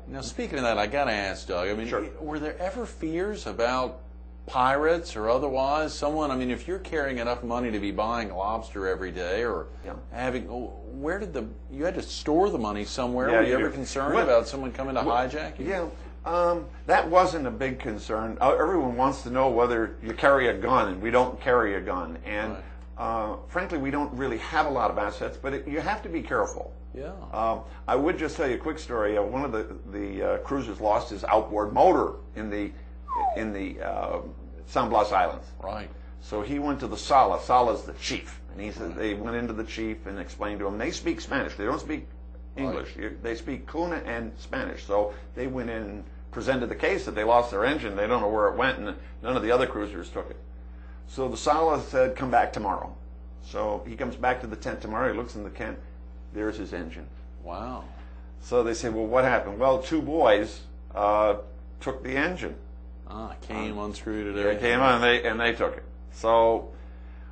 Now, speaking of that, I got to ask, Doug, I mean, Sure. were there ever fears about pirates or otherwise? Someone, I mean, if you're carrying enough money to be buying lobster every day or Yeah. having, where did you had to store the money somewhere? Yeah, Were you you ever do. concerned Well, about someone coming to hijack you? Yeah, that wasn't a big concern. Everyone wants to know whether you carry a gun, and we don't carry a gun. And frankly, we don't really have a lot of assets, but you have to be careful. Yeah. I would just tell you a quick story. One of the cruisers lost his outboard motor in the San Blas Islands. Right. So he went to the Sala. Sala's the chief, and he said they went into the chief and explained to him. They speak Spanish. They don't speak English. They speak Kuna and Spanish. So they went in and presented the case that they lost their engine. They don't know where it went, and none of the other cruisers took it. So the Sala said, "Come back tomorrow." So he comes back to the tent tomorrow. He looks in the tent. There's his engine. Wow. So they say, "Well, what happened?" "Well, two boys took the engine." Came, unscrewed it. They came on and they took it. So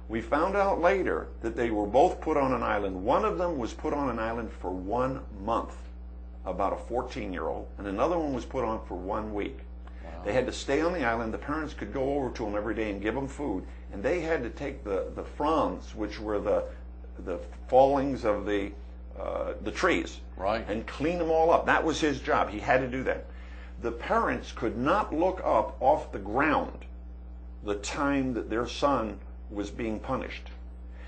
we found out later that they were both put on an island. One of them was put on an island for 1 month, about a 14-year-old, and another one was put on for 1 week. Wow. They had to stay on the island. The parents could go over to them every day and give them food, and they had to take the fronds, which were the fallings of the trees, right, and clean them all up. That was his job. He had to do that. The parents could not look up off the ground the time that their son was being punished.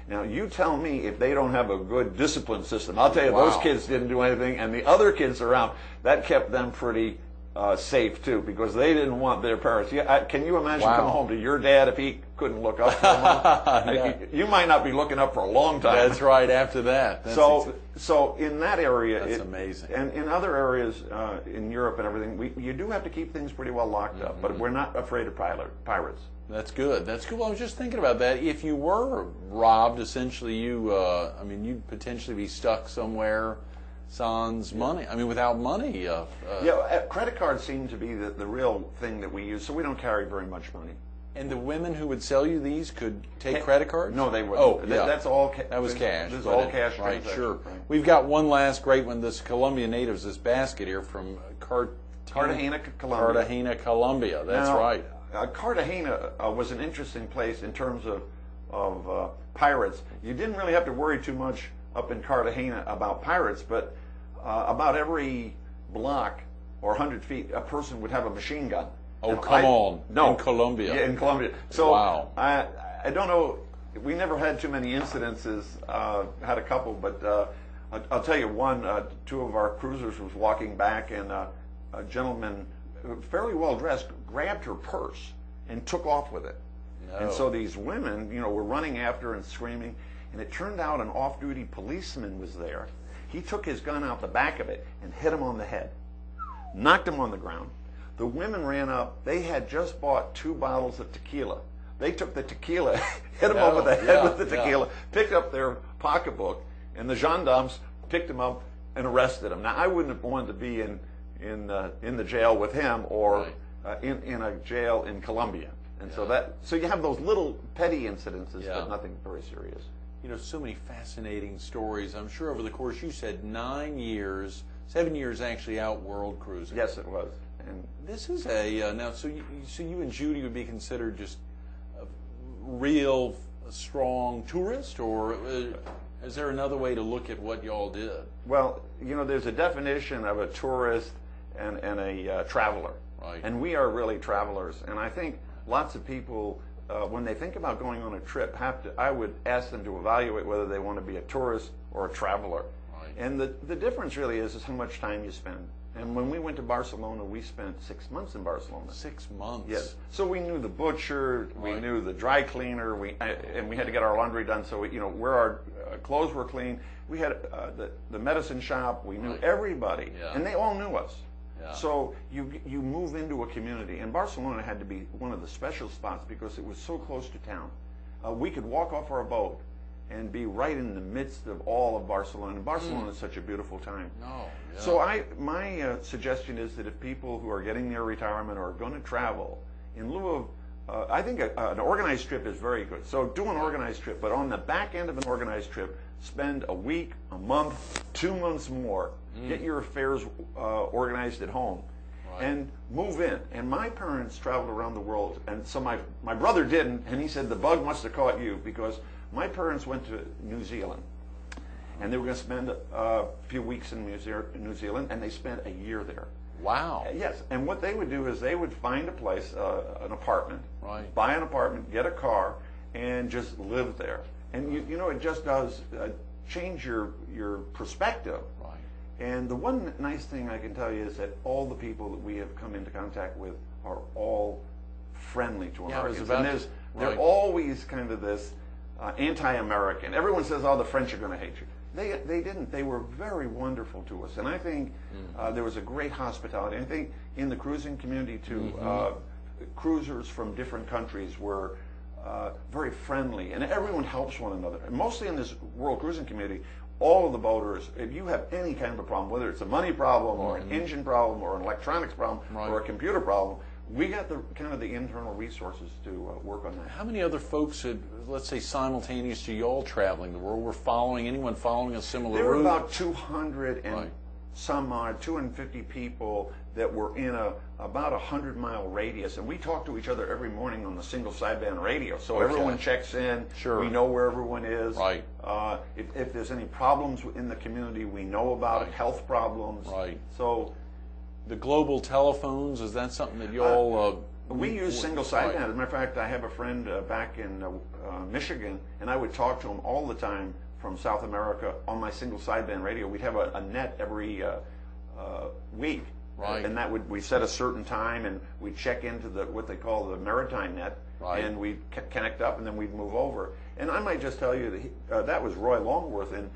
Now, you tell me if they don't have a good discipline system. I'll tell you, Wow. those kids didn't do anything, and the other kids around, that kept them pretty safe, too, because they didn't want their parents. Can you imagine Wow. coming home to your dad if he couldn't look up for a month? You might not be looking up for a long time. That's right, after that. So in that area, that's amazing. And in other areas in Europe and everything, you do have to keep things pretty well locked up, but we're not afraid of pirates. That's good. That's good. Well, I was just thinking about that. If you were robbed, essentially, you'd potentially be stuck somewhere sans money. I mean, without money. Credit cards seem to be the real thing that we use, so we don't carry very much money. And the women who would sell you these could take credit cards? No, they wouldn't. Oh, yeah. That's all. That was cash. This is all cash. Right, sure. Right. We've got one last great one. This Colombian natives, this basket here from Cartagena, Colombia. Cartagena, Colombia. That's now, right. Cartagena was an interesting place in terms of pirates. You didn't really have to worry too much up in Cartagena about pirates, but about every block or 100 feet, a person would have a machine gun. Oh, And come on. No. In Colombia. Yeah, in Colombia. So wow. I don't know. We never had too many incidences. Had a couple, but I'll tell you one. Two of our cruisers was walking back, and a gentleman, fairly well dressed, grabbed her purse and took off with it. No. And so these women, were running after her and screaming. And it turned out an off-duty policeman was there. He took his gun out the back of it and hit him on the head, knocked him on the ground. The women ran up. They had just bought 2 bottles of tequila. They took the tequila, hit him over the head with the tequila, picked up their pocketbook, and the gendarmes picked him up and arrested him. Now, I wouldn't have wanted to be in the jail with him or in a jail in Colombia. And so you have those little petty incidences, but nothing very serious. So many fascinating stories. I'm sure over the course, you said 9 years, 7 years actually out world cruising. Yes, it was. And this is now. So you and Judy would be considered just a real strong tourist, or is there another way to look at what y'all did? Well, there's a definition of a tourist and a traveler, right? And we are really travelers. And I think lots of people, when they think about going on a trip, I would ask them to evaluate whether they want to be a tourist or a traveler. Right. And the difference really is how much time you spend. And when we went to Barcelona, we spent 6 months in Barcelona. 6 months? Yes. So we knew the butcher, we knew the dry cleaner, and we had to get our laundry done. So where our clothes were clean. We had the medicine shop. We knew everybody, and they all knew us. Yeah. So you move into a community, and Barcelona had to be one of the special spots because it was so close to town. We could walk off our boat and be right in the midst of all of Barcelona. And Barcelona is such a beautiful time. No. Yeah. So my suggestion is that if people who are getting their retirement or are going to travel, in lieu of, I think an organized trip is very good. So do an organized trip, but on the back end of an organized trip, spend a week, a month, 2 months more, get your affairs organized at home, and move in. And my parents traveled around the world, and so my brother didn't, and he said the bug must have caught you, because my parents went to New Zealand, and they were going to spend a few weeks in New Zealand, and they spent a year there. Wow. Yes, and what they would do is they would find a place, an apartment, Right. buy an apartment, get a car, and just live there. And you know, it just does change your perspective. Right. And the one nice thing I can tell you is that all the people that we have come into contact with are all friendly to Yeah, I was Americans. about And to- they're right. always kind of this anti-American. Everyone says, oh, the French are going to hate you. They didn't. They were very wonderful to us. And I think there was a great hospitality. I think in the cruising community, too, cruisers from different countries were very friendly. And everyone helps one another. And mostly in this world cruising community, all of the boaters, if you have any kind of a problem, whether it's a money problem or an engine problem or an electronics problem or a computer problem, we got the kind of the internal resources to work on that. How many other folks had, let's say, simultaneous to y'all traveling the world, were following, anyone following a similar There were route? about 200 and Right. some odd, 250 people that were in about 100-mile radius, and we talk to each other every morning on the single sideband radio. So Okay. everyone checks in. Sure. We know where everyone is. Right. If there's any problems in the community, we know about it. Health problems. Right. So The global telephones, is that something that y'all... we use single sideband. As a matter of fact, I have a friend back in Michigan, and I would talk to him all the time from South America on my single sideband radio. We'd have a net every week. Right. And we set a certain time, and we'd check into what they call the maritime net, Right. and we'd connect up, and then we'd move over. And I might just tell you that that was Roy Longworth, and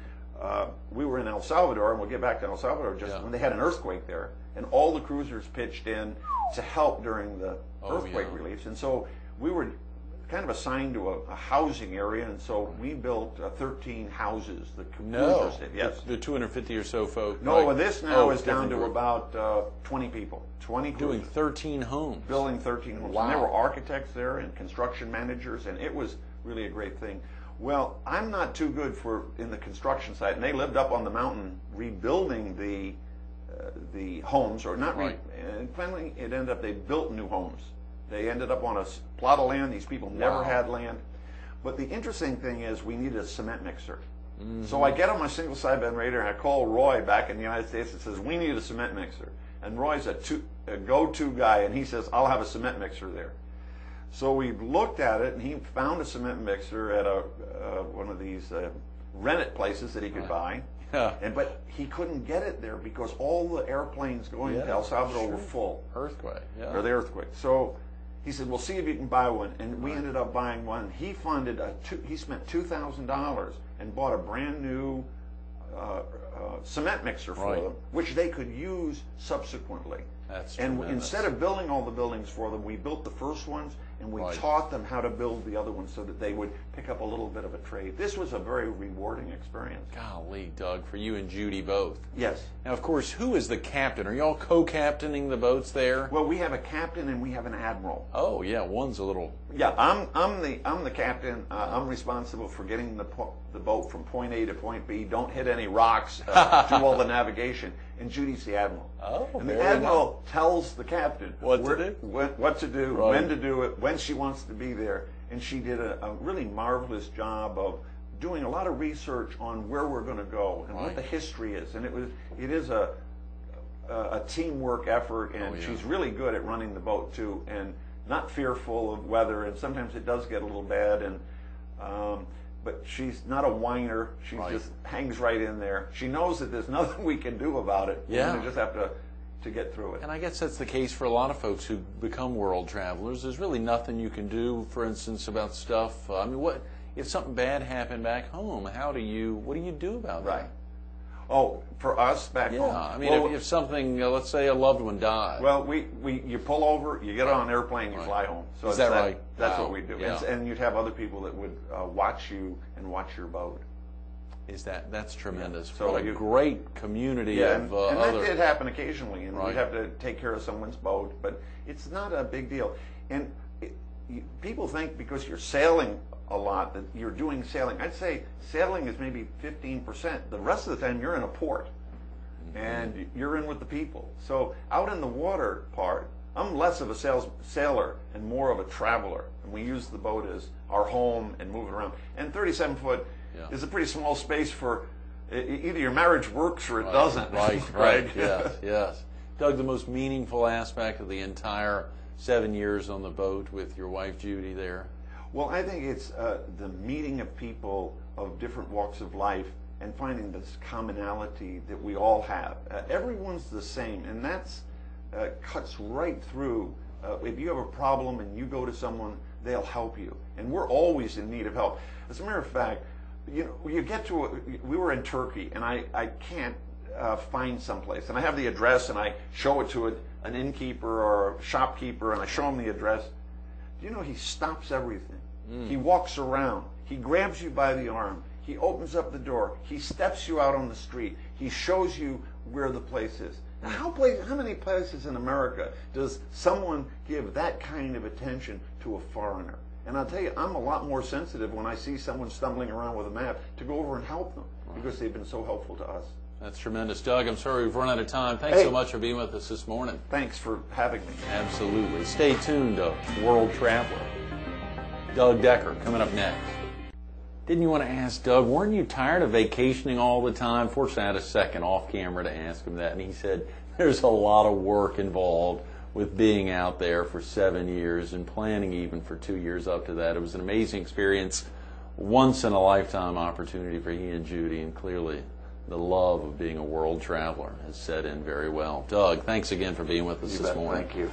we were in El Salvador, and we'll get back to El Salvador just when they had an earthquake there, and all the cruisers pitched in to help during the earthquake reliefs. And so we were kind of assigned to a housing area, and so we built 13 houses. The cruisers did, yes. The 250 or so folk. No, right. this now is it's down different to group. about 20 people. 20 Doing cruisers. 13 homes. Building 13 homes. Wow. And there were architects there and construction managers, and it was really a great thing. Well, I'm not too good in the construction side, and they lived up on the mountain rebuilding the homes, or not. Right. And finally, it ended up they built new homes. They ended up on a plot of land. These people never had land. But the interesting thing is we needed a cement mixer. So I get on my single sideband radio and I call Roy back in the United States and says, we need a cement mixer. And Roy's a go-to guy, and he says, I'll have a cement mixer there. So we looked at it, and he found a cement mixer at one of these rent-it places that he could buy. Yeah. But he couldn't get it there because all the airplanes going to El Salvador were full. Earthquake, yeah. Or the earthquake. So he said, well, see if you can buy one. And we ended up buying one. He funded he spent $2,000 and bought a brand new cement mixer for them, which they could use subsequently. That's And tremendous. instead of building all the buildings for them, we built the first ones, and we taught them how to build the other ones so that they would pick up a little bit of a trade. This was a very rewarding experience. Golly, Doug, for you and Judy both. Yes. Now, of course, who is the captain? Are y'all co-captaining the boats there? Well, we have a captain and we have an admiral. Oh, yeah, one's a little... Yeah, I'm the captain. I'm responsible for getting the boat from point A to point B. Don't hit any rocks. Do all the navigation. And Judy's the admiral. Oh, and the very admiral tells the captain What to do? what to do, when to do it, when she wants to be there. And she did a really marvelous job of doing a lot of research on where we're going to go and what the history is. And it is a teamwork effort, and she's really good at running the boat too, and not fearful of weather. And sometimes it does get a little bad, and but she's not a whiner. She just hangs right in there. She knows that there's nothing we can do about it. Yeah. We just have to get through it. And I guess that's the case for a lot of folks who become world travelers. There's really nothing you can do, for instance, about stuff. I mean, what if something bad happened back home? What do you do about that? Right. Oh, for us back home? Yeah, I mean, if something, let's say a loved one died. Well, you pull over, you get on an airplane, you fly home. So Is that right? That's Wow. what we do. Yeah. And you'd have other people that would watch you and watch your boat. That's tremendous. So What a great community and of that other... did happen occasionally, and we'd have to take care of someone's boat, but it's not a big deal. And people think because you're sailing a lot that you're doing sailing. I'd say sailing is maybe 15%. The rest of the time you're in a port and you're in with the people. So out in the water part, I'm less of a sailor and more of a traveler. And we use the boat as our home and move it around. And 37 foot is a pretty small space for either your marriage works or it doesn't. Right. Yes. Doug, the most meaningful aspect of the entire 7 years on the boat with your wife Judy there? Well, I think it's the meeting of people of different walks of life and finding this commonality that we all have. Everyone's the same, and that's cuts right through. If you have a problem and you go to someone, they'll help you. And we're always in need of help. As a matter of fact, you get to we were in Turkey, and I can't find someplace. And I have the address, and I show it to an innkeeper or a shopkeeper, and I show him the address. Do you know he stops everything? He walks around. He grabs you by the arm. He opens up the door. He steps you out on the street. He shows you where the place is. Now, how many places in America does someone give that kind of attention to a foreigner? And I'll tell you, I'm a lot more sensitive when I see someone stumbling around with a map to go over and help them because they've been so helpful to us. That's tremendous. Doug, I'm sorry we've run out of time. Thanks so much for being with us this morning. Thanks for having me. Absolutely. Stay tuned to World Traveler. Doug Decker coming up next. Didn't you want to ask Doug, weren't you tired of vacationing all the time? Fortunately, I had a second off camera to ask him that, and he said there's a lot of work involved with being out there for 7 years and planning even for 2 years up to that. It was an amazing experience, once in a lifetime opportunity for he and Judy, and clearly the love of being a world traveler has set in very well. Doug, thanks again for being with us this morning. Thank you.